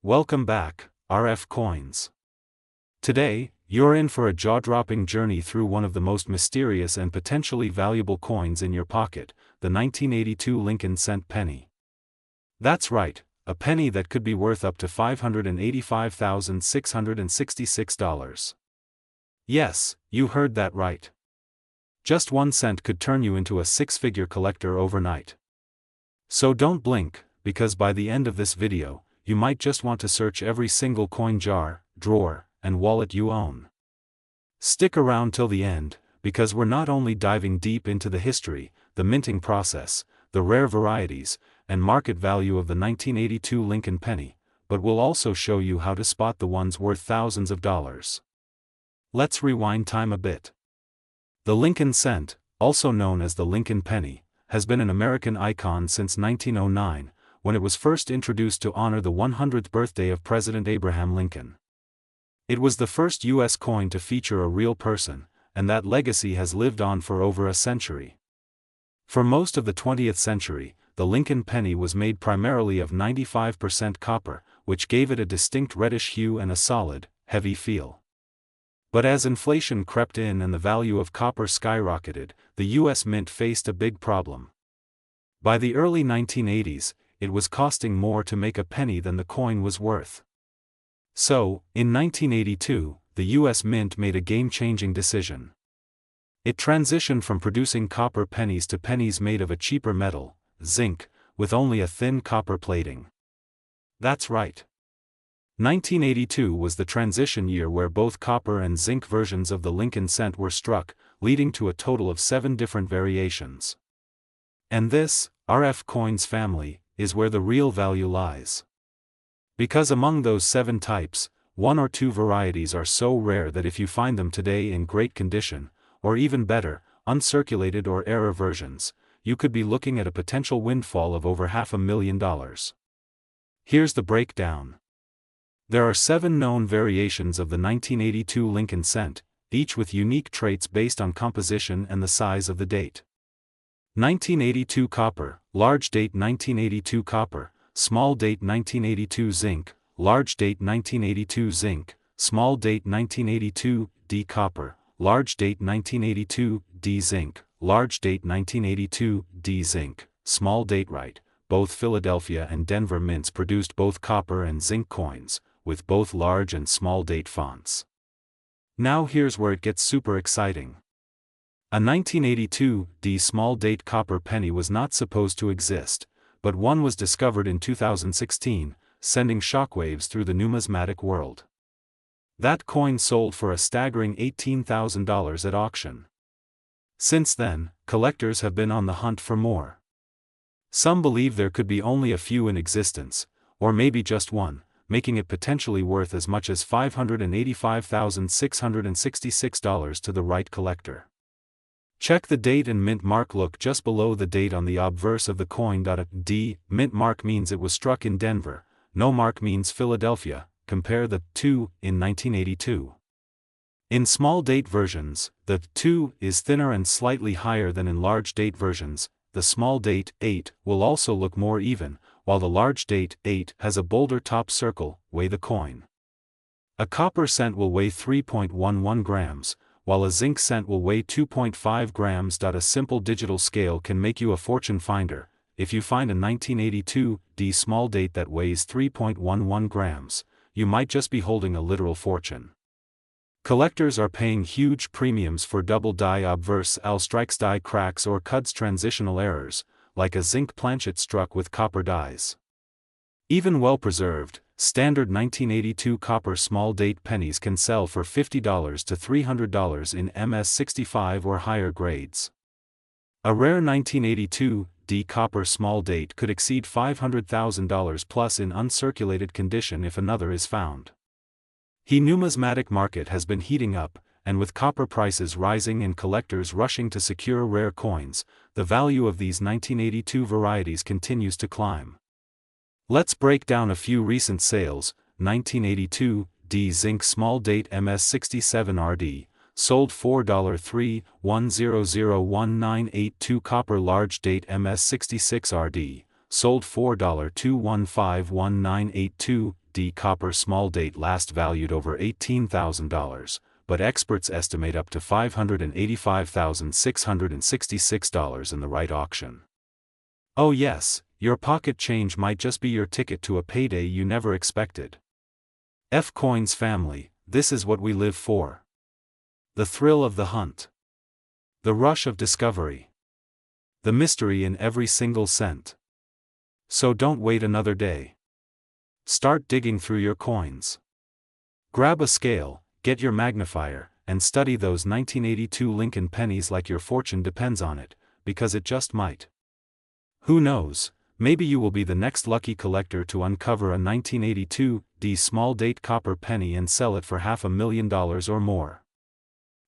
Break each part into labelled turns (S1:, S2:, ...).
S1: Welcome back, RF Coins. Today, you're in for a jaw-dropping journey through one of the most mysterious and potentially valuable coins in your pocket, the 1982 Lincoln cent penny. That's right, a penny that could be worth up to $585,666. Yes, you heard that right. Just 1 cent could turn you into a six-figure collector overnight. So don't blink, because by the end of this video, you might just want to search every single coin jar, drawer, and wallet you own. Stick around till the end, because we're not only diving deep into the history, the minting process, the rare varieties, and market value of the 1982 Lincoln penny, but we'll also show you how to spot the ones worth thousands of dollars. Let's rewind time a bit. The Lincoln cent, also known as the Lincoln penny, has been an American icon since 1909, when it was first introduced to honor the 100th birthday of President Abraham Lincoln. It was the first U.S. coin to feature a real person, and that legacy has lived on for over a century. For most of the 20th century, the Lincoln penny was made primarily of 95% copper, which gave it a distinct reddish hue and a solid, heavy feel. But as inflation crept in and the value of copper skyrocketed, the U.S. Mint faced a big problem. By the early 1980s, it was costing more to make a penny than the coin was worth. So, in 1982, the U.S. Mint made a game-changing decision. It transitioned from producing copper pennies to pennies made of a cheaper metal, zinc, with only a thin copper plating. That's right. 1982 was the transition year where both copper and zinc versions of the Lincoln cent were struck, leading to a total of 7 different variations. And this, RF Coins family, is where the real value lies. Because among those 7 types, 1 or 2 varieties are so rare that if you find them today in great condition, or even better, uncirculated or error versions, you could be looking at a potential windfall of over $500,000. Here's the breakdown. There are 7 known variations of the 1982 Lincoln cent, each with unique traits based on composition and the size of the date. 1982 copper, large date 1982 copper, small date 1982 zinc, large date 1982 zinc, small date 1982 D copper, large date 1982 D zinc, large date 1982 D zinc, small date. Right, both Philadelphia and Denver mints produced both copper and zinc coins, with both large and small date fonts. Now here's where it gets super exciting. A 1982 D small date copper penny was not supposed to exist, but one was discovered in 2016, sending shockwaves through the numismatic world. That coin sold for a staggering $18,000 at auction. Since then, collectors have been on the hunt for more. Some believe there could be only a few in existence, or maybe just one, making it potentially worth as much as $585,666 to the right collector. Check the date and mint mark. Look just below the date on the obverse of the coin. A D mint mark means it was struck in Denver, no mark means Philadelphia. Compare the 2 in 1982. In small date versions, the 2 is thinner and slightly higher than in large date versions. The small date 8 will also look more even, while the large date 8 has a bolder top circle. Weigh the coin. A copper cent will weigh 3.11 grams, while a zinc cent will weigh 2.5 grams. A simple digital scale can make you a fortune finder. If you find a 1982 D small date that weighs 3.11 grams, you might just be holding a literal fortune. Collectors are paying huge premiums for double die obverse L strikes, die cracks, or cuts, transitional errors, like a zinc planchet struck with copper dies. Even well-preserved, standard 1982 copper small date pennies can sell for $50 to $300 in MS65 or higher grades. A rare 1982 D copper small date could exceed $500,000 plus in uncirculated condition if another is found. The numismatic market has been heating up, and with copper prices rising and collectors rushing to secure rare coins, the value of these 1982 varieties continues to climb. Let's break down a few recent sales. 1982 D zinc small date MS67 RD, sold $4.3100198. Copper large date MS66 RD, sold $4.215198. D copper small date last valued over $18,000, but experts estimate up to $585,666 in the right auction. Oh yes, your pocket change might just be your ticket to a payday you never expected. Coins family, this is what we live for. The thrill of the hunt. The rush of discovery. The mystery in every single cent. So don't wait another day. Start digging through your coins. Grab a scale, get your magnifier, and study those 1982 Lincoln pennies like your fortune depends on it, because it just might. Who knows, maybe you will be the next lucky collector to uncover a 1982 D small date copper penny and sell it for $500,000 or more.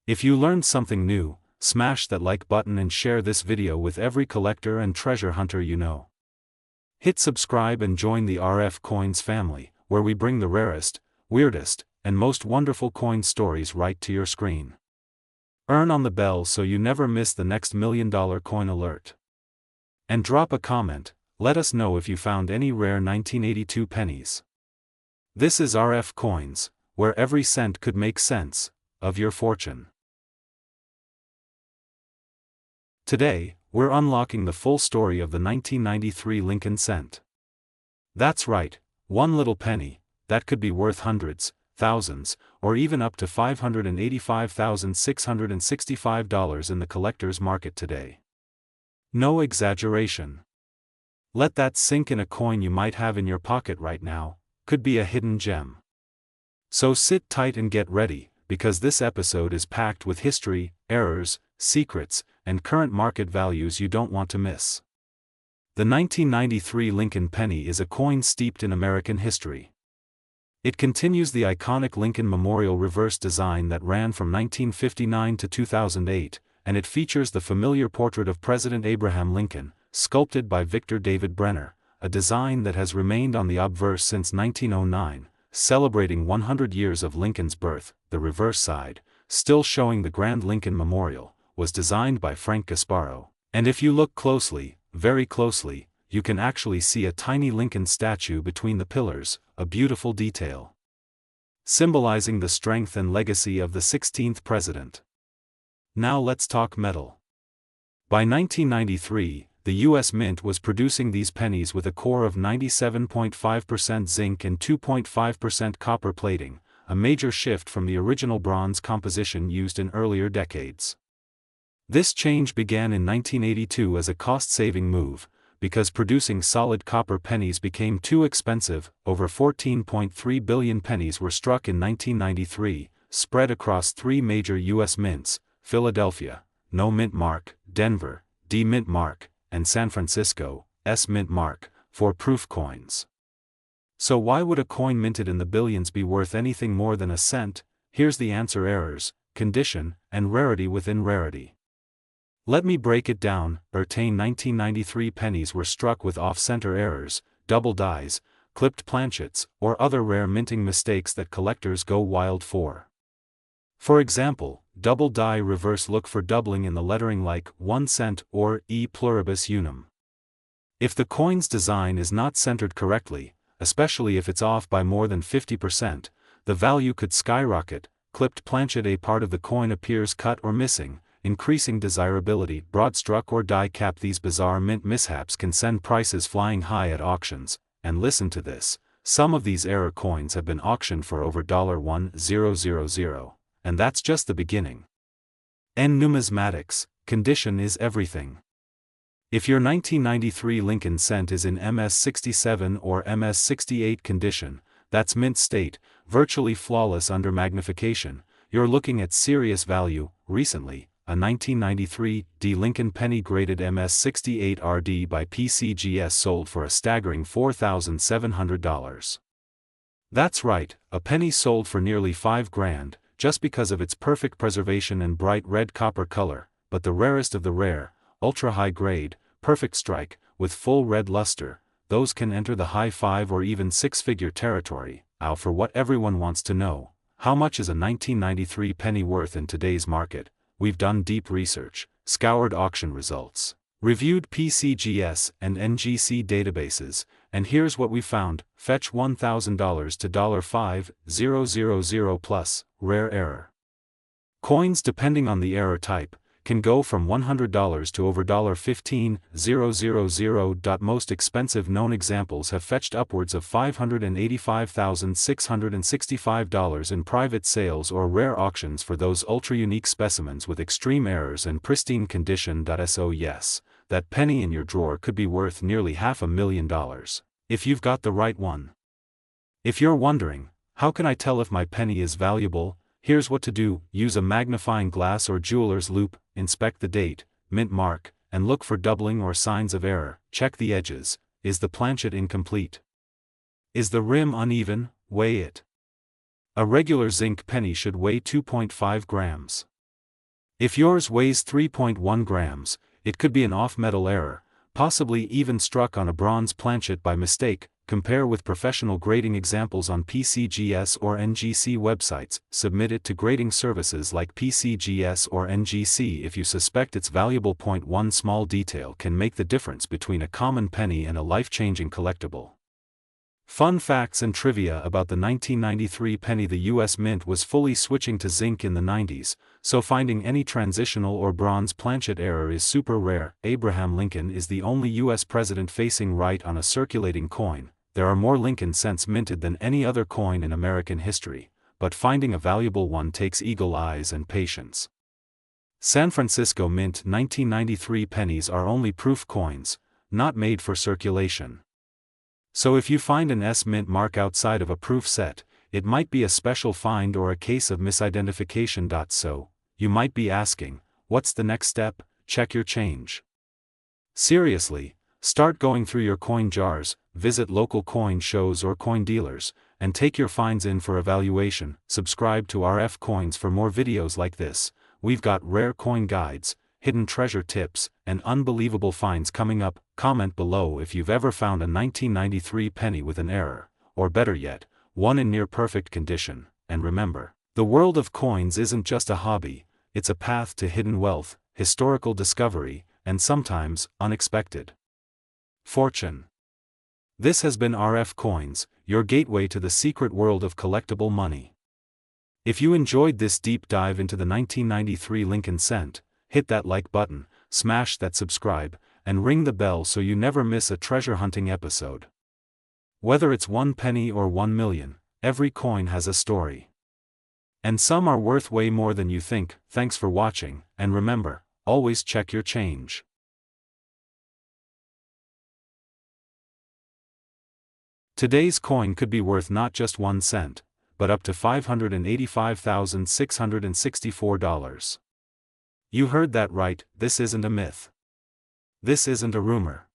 S1: If you learned something new, smash that like button and share this video with every collector and treasure hunter you know. Hit subscribe and join the RF Coins family, where we bring the rarest, weirdest, and most wonderful coin stories right to your screen. Earn on the bell so you never miss the next $1 million coin alert. And drop a comment, let us know if you found any rare 1982 pennies. This is RF Coins, where every cent could make sense of your fortune. Today, we're unlocking the full story of the 1993 Lincoln cent. That's right, one little penny, that could be worth hundreds, thousands, or even up to $585,665 in the collector's market today. No exaggeration. Let that sink in. A coin you might have in your pocket right now could be a hidden gem. So sit tight and get ready, because this episode is packed with history, errors, secrets, and current market values you don't want to miss. The 1993 Lincoln penny is a coin steeped in American history. It continues the iconic Lincoln Memorial reverse design that ran from 1959 to 2008, and it features the familiar portrait of President Abraham Lincoln, sculpted by Victor David Brenner, a design that has remained on the obverse since 1909, celebrating 100 years of Lincoln's birth. The reverse side, still showing the Grand Lincoln Memorial, was designed by Frank Gasparo, and if you look closely, very closely, you can actually see a tiny Lincoln statue between the pillars, a beautiful detail, symbolizing the strength and legacy of the 16th president. Now let's talk metal. By 1993, the U.S. Mint was producing these pennies with a core of 97.5% zinc and 2.5% copper plating, a major shift from the original bronze composition used in earlier decades. This change began in 1982 as a cost-saving move, because producing solid copper pennies became too expensive. Over 14.3 billion pennies were struck in 1993, spread across three major U.S. mints: Philadelphia, No Mint Mark; Denver, D Mint Mark; and San Francisco, S Mint Mark, for proof coins. So why would a coin minted in the billions be worth anything more than a cent? Here's the answer: errors, condition, and rarity within rarity. Let me break it down. 1993 pennies were struck with off-center errors, double dies, clipped planchets, or other rare minting mistakes that collectors go wild for. For example, double die reverse: look for doubling in the lettering like 1 cent or e pluribus unum. If the coin's design is not centered correctly, especially if it's off by more than 50%, the value could skyrocket. Clipped planchet: a part of the coin appears cut or missing, increasing desirability. Broad struck or die cap: these bizarre mint mishaps can send prices flying high at auctions, and listen to this, some of these error coins have been auctioned for over $1,000, and that's just the beginning. Numismatics: condition is everything. If your 1993 Lincoln cent is in MS67 or MS68 condition, that's mint state, virtually flawless under magnification, you're looking at serious value. Recently, a 1993 D Lincoln penny graded MS68 RD by PCGS sold for a staggering $4,700. That's right, a penny sold for nearly $5,000, just because of its perfect preservation and bright red copper color. But the rarest of the rare, ultra-high grade, perfect strike, with full red luster, those can enter the high 5 or even 6-figure territory. For what everyone wants to know, how much is a 1993 penny worth in today's market? We've done deep research, scoured auction results, reviewed PCGS and NGC databases, and here's what we found: fetch $1,000 to $5,000 plus, rare error. Coins, depending on the error type, can go from $100 to over $15,000. Most expensive known examples have fetched upwards of $585,665 in private sales or rare auctions for those ultra-unique specimens with extreme errors and pristine condition. So yes, that penny in your drawer could be worth nearly $500,000, if you've got the right one. If you're wondering, how can I tell if my penny is valuable? Here's what to do: use a magnifying glass or jeweler's loupe, inspect the date, mint mark, and look for doubling or signs of error. Check the edges. Is the planchet incomplete? Is the rim uneven? Weigh it. A regular zinc penny should weigh 2.5 grams. If yours weighs 3.1 grams, it could be an off-metal error, possibly even struck on a bronze planchet by mistake. Compare with professional grading examples on PCGS or NGC websites. Submit it to grading services like PCGS or NGC if you suspect it's valuable. One small detail can make the difference between a common penny and a life-changing collectible. Fun facts and trivia about the 1993 penny: the US Mint was fully switching to zinc in the 90s, so finding any transitional or bronze planchet error is super rare. Abraham Lincoln is the only US president facing right on a circulating coin. There are more Lincoln cents minted than any other coin in American history, but finding a valuable one takes eagle eyes and patience. San Francisco Mint 1993 pennies are only proof coins, not made for circulation. So if you find an S mint mark outside of a proof set, it might be a special find or a case of misidentification. So, you might be asking, what's the next step? Check your change. Seriously, start going through your coin jars, visit local coin shows or coin dealers, and take your finds in for evaluation. Subscribe to RF Coins for more videos like this. We've got rare coin guides, hidden treasure tips, and unbelievable finds coming up. Comment below if you've ever found a 1993 penny with an error, or better yet, one in near perfect condition. And remember, the world of coins isn't just a hobby, it's a path to hidden wealth, historical discovery, and sometimes, unexpected fortune. This has been RF Coins, your gateway to the secret world of collectible money. If you enjoyed this deep dive into the 1993 Lincoln cent, hit that like button, smash that subscribe, and ring the bell so you never miss a treasure hunting episode. Whether it's 1 penny or 1 million, every coin has a story. And some are worth way more than you think. Thanks for watching, and remember, always check your change. Today's coin could be worth not just 1 cent, but up to $585,664. You heard that right, this isn't a myth. This isn't a rumor.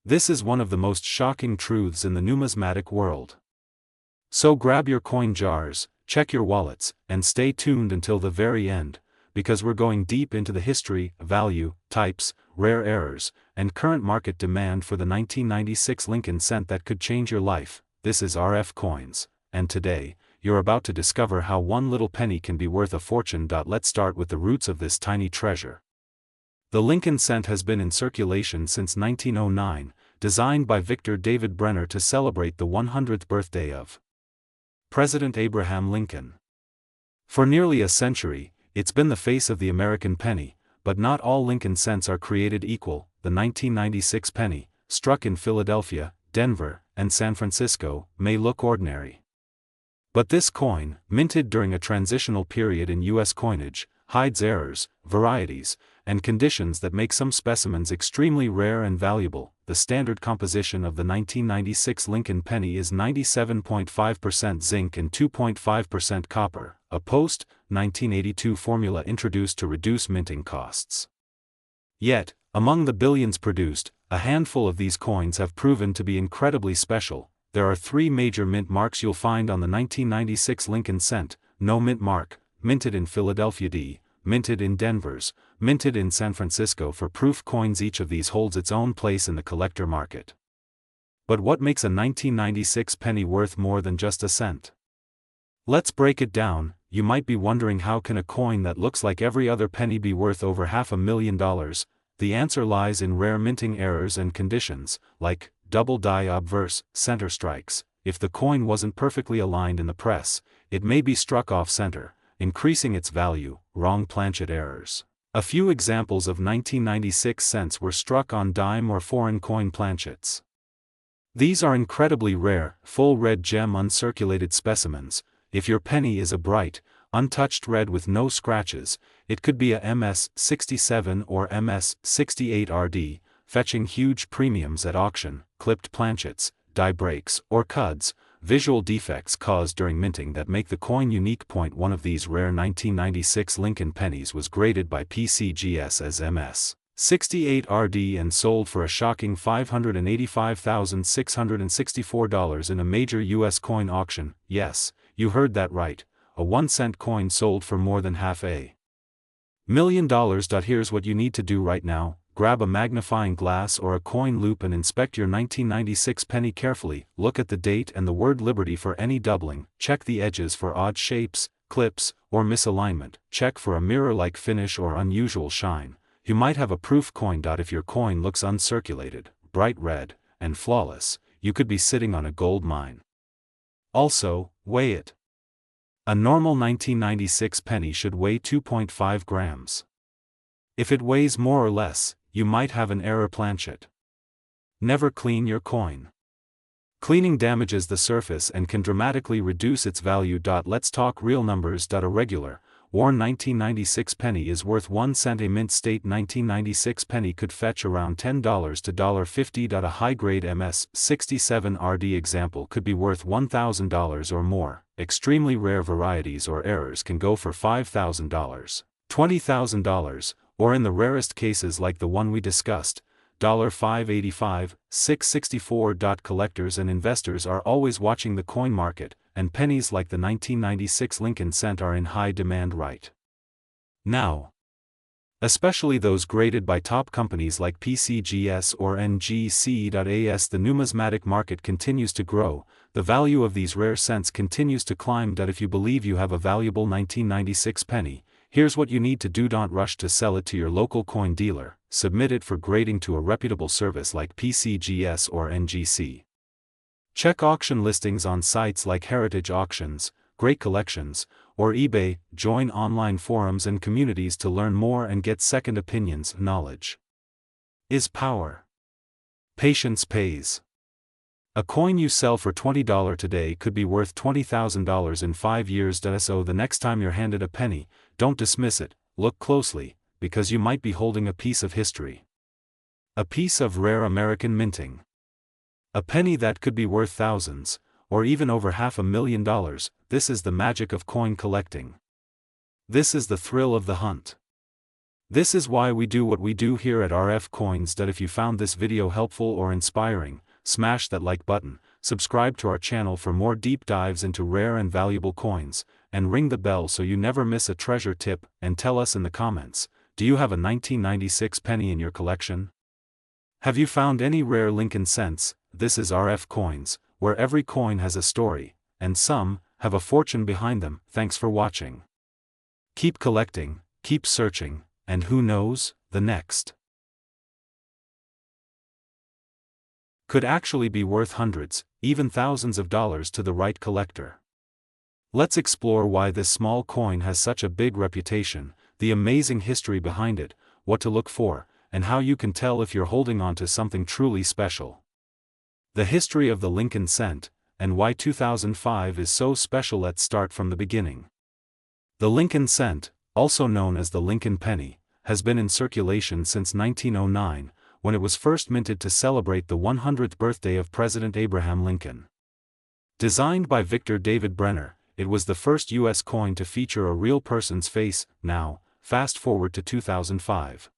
S1: This is one of the most shocking truths in the numismatic world. So grab your coin jars, check your wallets, and stay tuned until the very end, because we're going deep into the history, value, types, rare errors, and current market demand for the 1996 Lincoln cent that could change your life. This is RF Coins, and today, you're about to discover how one little penny can be worth a fortune. Let's start with the roots of this tiny treasure. The Lincoln cent has been in circulation since 1909, designed by Victor David Brenner to celebrate the 100th birthday of President Abraham Lincoln. For nearly a century, it's been the face of the American penny, but not all Lincoln cents are created equal. The 1996 penny, struck in Philadelphia, Denver, and San Francisco, may look ordinary. But this coin, minted during a transitional period in U.S. coinage, hides errors, varieties, and conditions that make some specimens extremely rare and valuable. The standard composition of the 1996 Lincoln penny is 97.5% zinc and 2.5% copper, a post-1982 formula introduced to reduce minting costs. Yet, among the billions produced, a handful of these coins have proven to be incredibly special. There are 3 major mint marks you'll find on the 1996 Lincoln cent: no mint mark, minted in Philadelphia d, minted in Denver's, minted in San Francisco for proof coins. Each of these holds its own place in the collector market. But what makes a 1996 penny worth more than just a cent? Let's break it down. You might be wondering, how can a coin that looks like every other penny be worth over $500,000? The answer lies in rare minting errors and conditions, like double die obverse, center strikes. If the coin wasn't perfectly aligned in the press, it may be struck off center, increasing its value. Wrong planchet errors. A few examples of 1996 cents were struck on dime or foreign coin planchets. These are incredibly rare, full red gem uncirculated specimens. If your penny is a bright, untouched red with no scratches, it could be a MS-67 or MS-68RD, fetching huge premiums at auction. Clipped planchets, die breaks, or cuds, visual defects caused during minting that make the coin unique. One of these rare 1996 Lincoln pennies was graded by PCGS as MS-68RD and sold for a shocking $585,664 in a major U.S. coin auction. Yes, you heard that right. A 1-cent coin sold for more than $500,000. Here's what you need to do right now. Grab a magnifying glass or a coin loop and inspect your 1996 penny carefully. Look at the date and the word Liberty for any doubling. Check the edges for odd shapes, clips, or misalignment. Check for a mirror-like finish or unusual shine. You might have a proof coin. If your coin looks uncirculated, bright red, and flawless, you could be sitting on a gold mine. Also, weigh it. A normal 1996 penny should weigh 2.5 grams. If it weighs more or less, you might have an error planchet. Never clean your coin. Cleaning damages the surface and can dramatically reduce its value. Let's talk real numbers. A regular, worn 1996 penny is worth 1 cent. A mint state 1996 penny could fetch around $10 to $50. A high-grade MS-67RD example could be worth $1,000 or more. Extremely rare varieties or errors can go for $5,000, $20,000, or in the rarest cases like the one we discussed, $585, $664. Collectors and investors are always watching the coin market, and pennies like the 1996 Lincoln cent are in high demand right now. Especially those graded by top companies like PCGS or NGC.as. The numismatic market continues to grow. The value of these rare cents continues to climb. If you believe you have a valuable 1996 penny, here's what you need to do. Don't rush to sell it to your local coin dealer. Submit it for grading to a reputable service like PCGS or NGC. Check auction listings on sites like Heritage Auctions, Great Collections, or eBay. Join online forums and communities to learn more and get second opinions. Knowledge is power. Patience pays. A coin you sell for $20 today could be worth $20,000 in 5 years. So the next time you're handed a penny, don't dismiss it, look closely, because you might be holding a piece of history. A piece of rare American minting. A penny that could be worth thousands, or even over $500,000. This is the magic of coin collecting. This is the thrill of the hunt. This is why we do what we do here at RF Coins. If you found this video helpful or inspiring, smash that like button, subscribe to our channel for more deep dives into rare and valuable coins, and ring the bell so you never miss a treasure tip. And tell us in the comments, do you have a 1996 penny in your collection? Have you found any rare Lincoln cents? This is RF Coins, where every coin has a story, and some have a fortune behind them. Thanks for watching. Keep collecting, keep searching, and who knows, the next could actually be worth hundreds, even thousands of dollars to the right collector. Let's explore why this small coin has such a big reputation, the amazing history behind it, what to look for, and how you can tell if you're holding on to something truly special. The history of the Lincoln cent, and why 2005 is so special. Let's start from the beginning. The Lincoln cent, also known as the Lincoln penny, has been in circulation since 1909, when it was first minted to celebrate the 100th birthday of President Abraham Lincoln. Designed by Victor David Brenner, it was the first U.S. coin to feature a real person's face. Now, fast forward to 2005.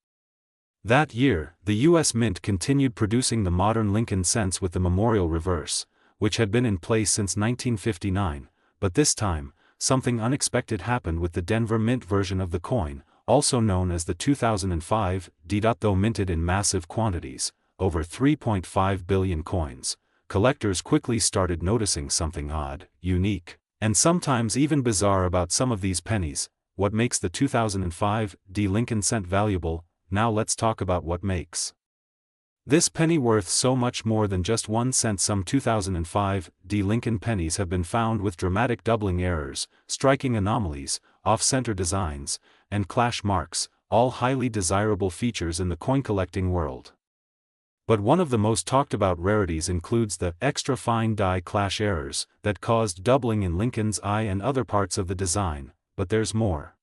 S1: That year, the U.S. Mint continued producing the modern Lincoln cents with the memorial reverse, which had been in place since 1959, but this time, something unexpected happened with the Denver Mint version of the coin, also known as the 2005 D. Though minted in massive quantities, over 3.5 billion coins, collectors quickly started noticing something odd, unique, and sometimes even bizarre about some of these pennies. What makes the 2005 D. Lincoln cent valuable? Now let's talk about what makes This penny worth so much more than just 1 cent. Some 2005 Lincoln pennies have been found with dramatic doubling errors, striking anomalies, off-center designs, and clash marks, all highly desirable features in the coin collecting world. But one of the most talked about rarities includes the extra fine die clash errors that caused doubling in Lincoln's eye and other parts of the design, but there's more.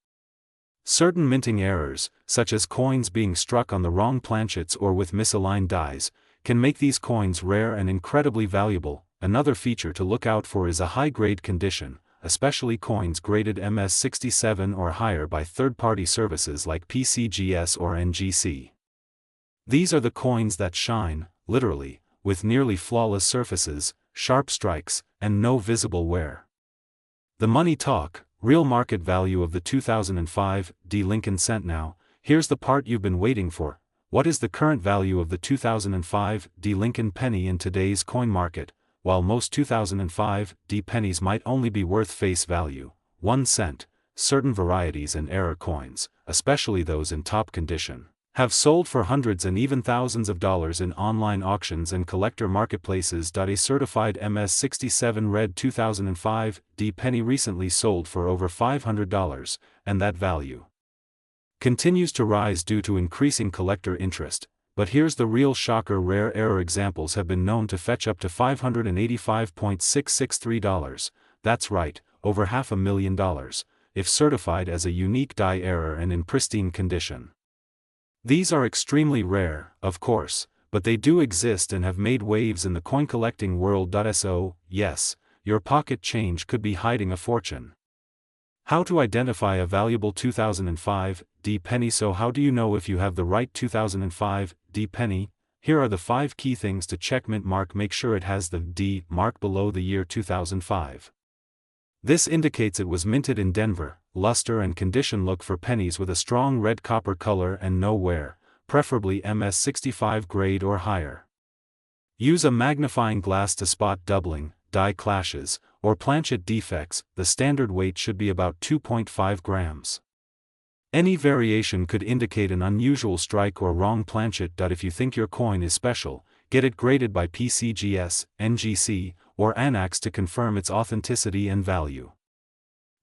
S1: Certain minting errors, such as coins being struck on the wrong planchets or with misaligned dies, can make these coins rare and incredibly valuable. Another feature to look out for is a high-grade condition, especially coins graded MS67 or higher by third-party services like PCGS or NGC. These are the coins that shine, literally, with nearly flawless surfaces, sharp strikes, and no visible wear. The money talk. Real market value of the 2005 Lincoln cent. Now, here's the part you've been waiting for. What is the current value of the 2005 Lincoln penny in today's coin market? While most 2005 pennies might only be worth face value, 1 cent, certain varieties and error coins, especially those in top condition, have sold for hundreds and even thousands of dollars in online auctions and collector marketplaces. A certified MS67 red 2005 penny recently sold for over $500, and that value continues to rise due to increasing collector interest. But here's the real shocker: rare error examples have been known to fetch up to $585.663, that's right, over $500,000, if certified as a unique die error and in pristine condition. These are extremely rare, of course, but they do exist and have made waves in the coin collecting world. So, yes, your pocket change could be hiding a fortune. How to identify a valuable 2005 penny? So how do you know if you have the right 2005 penny? Here are the 5 key things to check: mint mark. Make sure it has the D mark below the year 2005. This indicates it was minted in Denver. Luster and condition. Look for pennies with a strong red copper color and no wear, preferably MS65 grade or higher. Use a magnifying glass to spot doubling, die clashes, or planchet defects. The standard weight should be about 2.5 grams. Any variation could indicate an unusual strike or wrong planchet. If you think your coin is special, get it graded by PCGS, NGC, or ANAX to confirm its authenticity and value.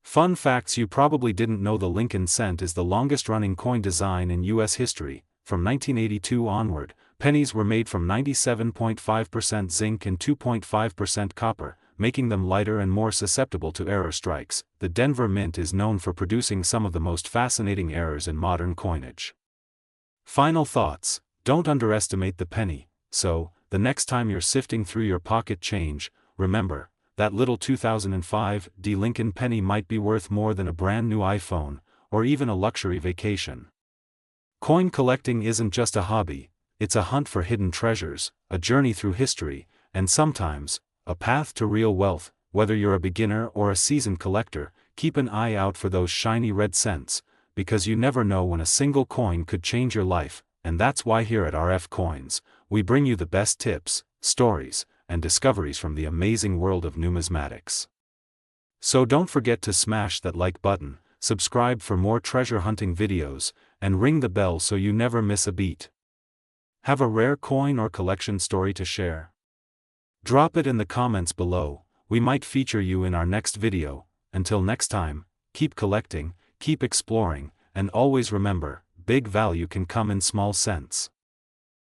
S1: Fun facts: you probably didn't know the Lincoln cent is the longest-running coin design in U.S. history. From 1982 onward, pennies were made from 97.5% zinc and 2.5% copper, making them lighter and more susceptible to error strikes. The Denver Mint is known for producing some of the most fascinating errors in modern coinage. Final thoughts: don't underestimate the penny. So, the next time you're sifting through your pocket change, remember, that little 2005 Lincoln penny might be worth more than a brand new iPhone, or even a luxury vacation. Coin collecting isn't just a hobby, it's a hunt for hidden treasures, a journey through history, and sometimes, a path to real wealth. Whether you're a beginner or a seasoned collector, keep an eye out for those shiny red cents, because you never know when a single coin could change your life. And that's why here at RF Coins, we bring you the best tips, stories, and discoveries from the amazing world of numismatics. So don't forget to smash that like button, subscribe for more treasure hunting videos, and ring the bell so you never miss a beat. Have a rare coin or collection story to share? Drop it in the comments below. We might feature you in our next video. Until next time, keep collecting, keep exploring, and always remember, big value can come in small cents.